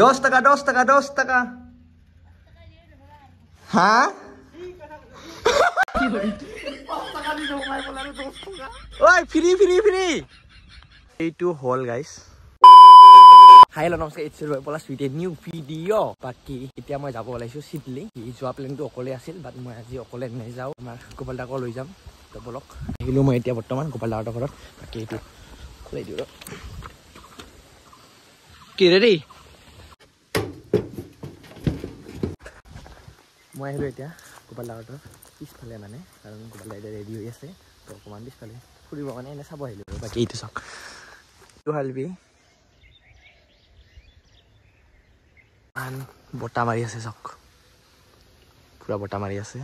10 টাকা 10 টাকা 10 টাকা হ্যাঁ ওই ফ্ৰি ফ্ৰি ফ্ৰি এইটো হল গাইস হাই হেল্ল' নমস্কাৰ it's Roy Palash with a new video' বাকী এতিয়া মই যাব ওলাইছোঁ চিডলি যোৱা প্লেনটো অকলে আছিল বাট মই আজি অকলে নাযাওঁ আমাৰ গোপাল দাকো লৈ যাম তো বলক আহিলোঁ মই এতিয়া বৰ্তমান গোপাল দাহঁতৰ ঘৰত বাকী এইটো খুলাই দিওঁ কি ৰেডি মই আহিলোঁ এতিয়া গোপাল দাহঁতৰ পিছফালে মানে কাৰণ গোপাল দা এতিয়া ৰেডি হৈ আছে তো অকণমান পিছফালে ফুৰিব মানে এনে চাব আহিলোঁ বাকী এইটো চাওক এইটো হালবি বটা মাৰি আছে চাওক পুৰা বটা মাৰি আছে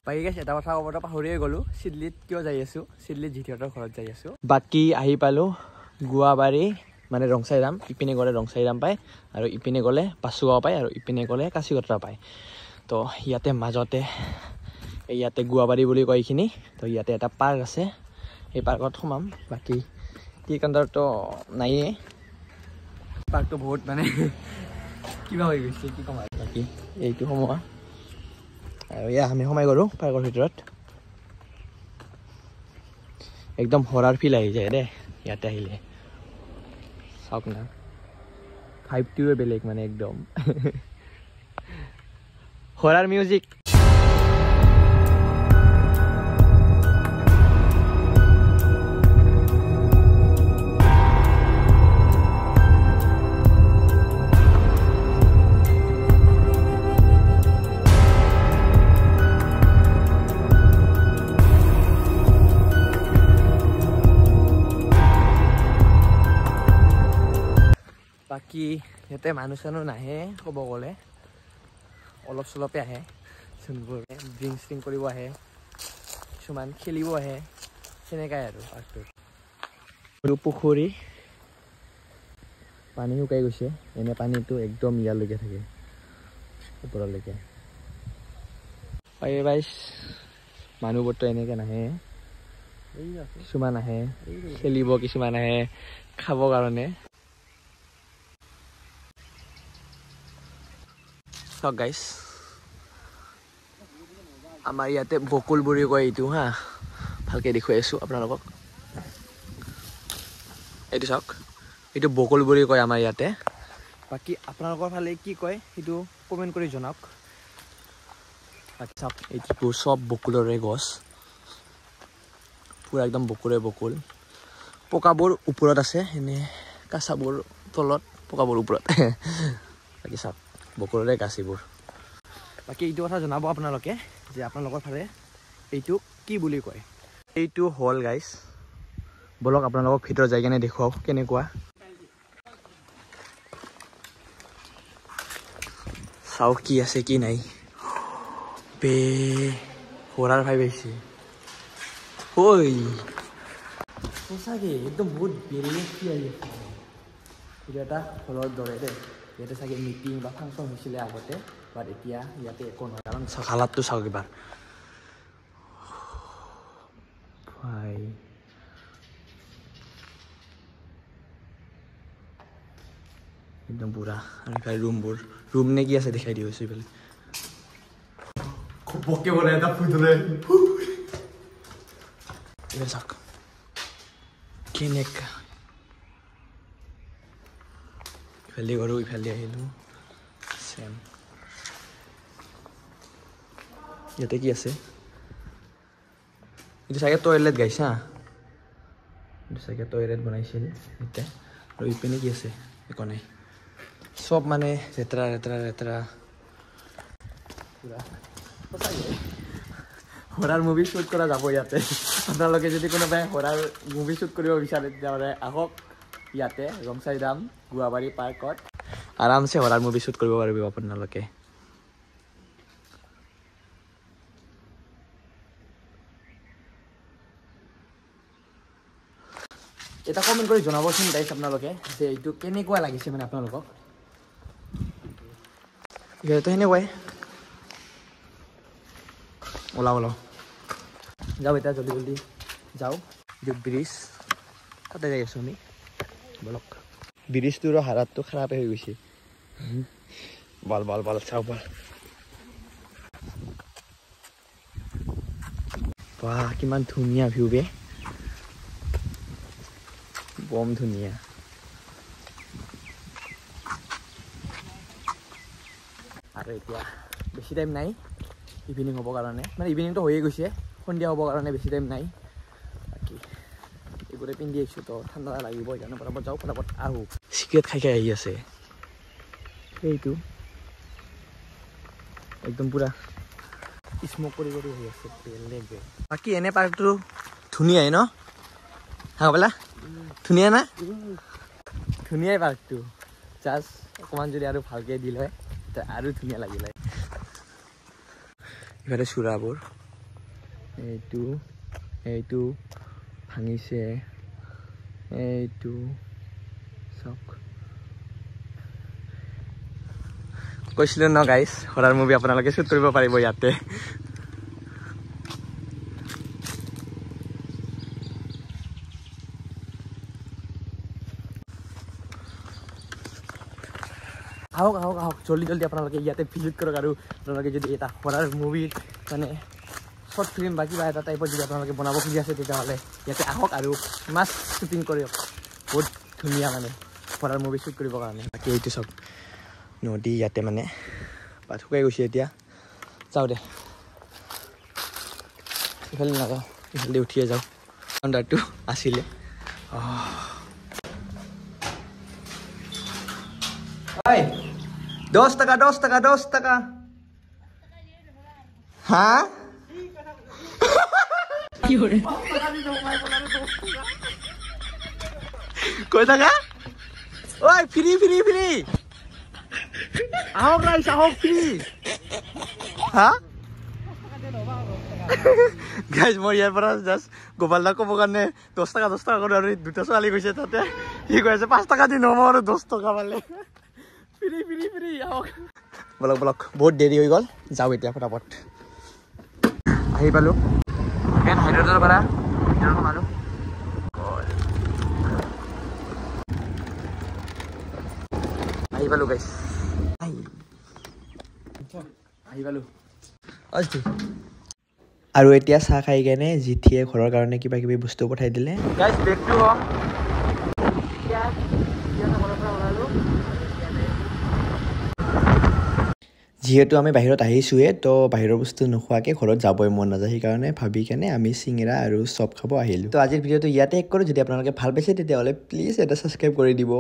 বাকী গাইছ এটা কথা ক'বতো পাহৰিয়ে গ'লোঁ চিডলিত কিয় যাই আছোঁ চিডলিত জিতিহঁতৰ ঘৰত যাই আছোঁ বাকী আহি পালোঁ গুৱাবাৰী মানে ৰংচাইৰাম ইপিনে গ'লে ৰংচাইৰাম পায় আৰু ইপিনে গ'লে পাছুগাঁও পায় আৰু ইপিনে গ'লে কাচিকতৰা পায় তো ইয়াতে মাজতে ইয়াতে গুৱাবাৰী বুলি কয় এইখিনি তো ইয়াতে এটা পাৰ্ক আছে সেই পাৰ্কত সোমাম বাকী টিকাণ্ডাৰতো নাইয়ে পাৰ্কটো বহুত মানে কিবা হৈ গৈছে কি ক'ম আৰু বাকী এইটো সোমোৱা আৰু এয়া আমি সোমাই গ'লোঁ পাৰ্কৰ ভিতৰত একদম হৰাৰ ফিল আহি যায় দেই ইয়াতে আহিলে চাওক না ভাইবটোৱে বেলেগ মানে একদম হৰাৰ মিউজিক বাকী ইয়াতে মানুহ চানুহ নাহে ক'ব গ'লে অলপ চলপে আহে যোনবোৰ ড্ৰিংক চ্ৰিংক কৰিব আহে কিছুমান খেলিব আহে সেনেকাই আৰু পাৰ্কটোত আৰু পুখুৰী পানী শুকাই গৈছে এনে পানীটো একদম ইয়ালৈকে থাকে ওপৰলৈকে বাইছ মানুহবোৰতো এনেকৈ নাহে কিছুমান আহে খেলিব কিছুমান আহে খাব কাৰণে চাওক গাইছ আমাৰ ইয়াতে বকুল বুলি কয় এইটো হা ভালকৈ দেখুৱাই আছোঁ আপোনালোকক এইটো চাওক এইটো বকুল বুলি কয় আমাৰ ইয়াতে বাকী আপোনালোকৰ ফালে কি কয় সেইটো কমেণ্ট কৰি জনাওক বাকী চাওক এইটো চব বকুলৰে গছ পূৰা একদম বকুলে বকুল পকাবোৰ ওপৰত আছে এনে কাচাবোৰ তলত পকাবোৰ ওপৰত বাকী চাওক বকুলৰে গাছ এইবোৰ বাকী এইটো কথা জনাব আপোনালোকে যে আপোনালোকৰ ফালে এইটো কি বুলি কয় এইটো হল গাইছ বলক আপোনালোকক ভিতৰত যাই কেনে দেখুৱাওক কেনেকুৱা চাওক কি আছে কি নাই বে হৰাৰ ভাই পাইছে ঐ সঁচাকৈ একদম বহুত বেলেগ কি আহি আছে এইটো এটা হলৰ দৰে দেই ইয়াতে চাগে মিটিং বা ফাংচন হৈছিলে আগতে বাট এতিয়া ইয়াতে একো নহয় কাৰণ হালাতটো চাওক এবাৰ ভাই একদম পুৰা আৰু ইফালে ৰুমবোৰ ৰুম নে কি আছে দেখাই দিছোঁ ইফালে ঘপককৈ বনাই এটা ফুটলে এইফালে চাওক কেনেকা ইফালে গ'লোঁ ইফালে আহিলোঁ চেম ইয়াতে কি আছে এইটো চাগে টয়লেট গাইছ হা এইটো চাগে টয়লেট বনাইছিল এতিয়া আৰু ইপিনে কি আছে একো নাই চব মানে লেতেৰা লেতেৰা লেতেৰা পুৰা হৰাৰ মুভি শ্বুট কৰা যাব ইয়াতে আপোনালোকে যদি কোনোবাই হৰাৰ মুভি শ্বুট কৰিব বিচাৰে তেতিয়াহ'লে আহক ইয়াতে ৰংচাইৰাম গুৱাবাৰী পাৰ্কত আৰামছে হৰাৰ মুভি শ্বুট কৰিব পাৰিব আপোনালোকে এটা কমেণ্ট কৰি জনাবচোন গাইছ আপোনালোকে যে এইটো কেনেকুৱা লাগিছে মানে আপোনালোকক তো সেনেকুৱাই ওলাও ওলাও যাওঁ এতিয়া জলদি জলদি যাওঁ ব্ৰিজ তাতে যাই আছোঁ আমি বলক ব্ৰিজটোৰো হাৰাতটো খাৰাপে হৈ গৈছে বল বল বল চাও বল বাহ কিমান ধুনীয়া ভিউ বে বম ধুনীয়া আৰু এতিয়া বেছি টাইম নাই ইভিনিং হ'ব কাৰণে মানে ইভিনিংটো হৈয়ে গৈছে সন্ধিয়া হ'ব কাৰণে বেছি টাইম নাই বাকী এইবোৰে পিন্ধি আহিছোঁ তো ঠাণ্ডা লাগিব সেইকাৰণে পটাপট যাওঁ পটাপট আহোঁ চিগাৰেট খাই খাই আহি আছে সেইটো একদম পুৰা স্মক কৰি আহি আছে বেলেগ বাকী এনে পাৰ্কটো ধুনীয়াই ন হা বোলা ধুনীয়া না ধুনীয়াই পাৰ্কটো জাষ্ট অকণমান যদি আৰু ভালকৈ দিল হয় তেতিয়া আৰু ধুনীয়া লাগিল হয় ইফালে চূড়াবোৰ এইটো এইটো ভাঙিছে এইটো চাওক কৈছিলোঁ ন গাইজ হৰাৰ মুভি আপোনালোকে শ্বুট কৰিব পাৰিব ইয়াতে আহক আহক আহক জলদি জলদি আপোনালোকে ইয়াতে ভিজিট কৰক আৰু আপোনালোকে যদি এটা হৰাৰ মুভিৰ মানে শ্বৰ্ট ফিল্ম বা কিবা এটা টাইপৰ যদি আপোনালোকে বনাব খুজি আছে তেতিয়াহ'লে ইয়াতে আহক আৰু মাছ শ্বুটিং কৰক বহুত ধুনীয়া মানে হৰাৰ মুভি শ্বুট কৰিবৰ কাৰণে বাকী এইটো চব নদী ইয়াতে মানে পাত শুকাই গৈছে এতিয়া যাওঁ দে ইফালে নাযাওঁ ইফালে উঠিয়ে যাওঁ আণ্ডাৰটো আছিলে Ay, 2 টাকা 10 টাকা 10 টাকা হ্যাঁ কি হরে কয় টাকা ওই ফ্রি ফ্রি ফ্রি আহক রাইস আহক ফ্রি হ্যাঁ গাইজ মই ইয়াৰ পৰা জাষ্ট গোপালদা ক'ব কাৰণে 10 টাকা কৰি আৰু দুটা ছোৱালী গৈছে তাতে সি কৈ আছে 5 টাকা দি নম আৰু 10 টাকা পালে ফ্ৰী ফ্ৰী ফ্ৰী আহক বলক বলক বহুত দেৰি হৈ গ'ল যাওঁ এতিয়া ফটাফট আহি পালোঁ মেইন হাইৰোডৰ পৰা ভিতৰত সোমালোঁ আহি পালোঁ গাইজ আহি পালোঁ আৰু এতিয়া চাহ খাই কেনে জিঠিয়ে ঘৰৰ কাৰণে কিবা কিবি বস্তু পঠাই দিলে গাইজ বেগটো হ'ম যিহেতু আমি বাহিৰত আহিছোঁহে তো বাহিৰৰ বস্তু নোখোৱাকৈ ঘৰত যাবই মন নাযায় সেইকাৰণে ভাবি কেনে আমি চিঙৰা আৰু চপ খাব আহিলোঁ তো আজিৰ ভিডিঅ'টো ইয়াতে শেষ কৰোঁ যদি আপোনালোকে ভাল পাইছে তেতিয়াহ'লে প্লিজ এটা ছাবস্ক্ৰাইব কৰি দিব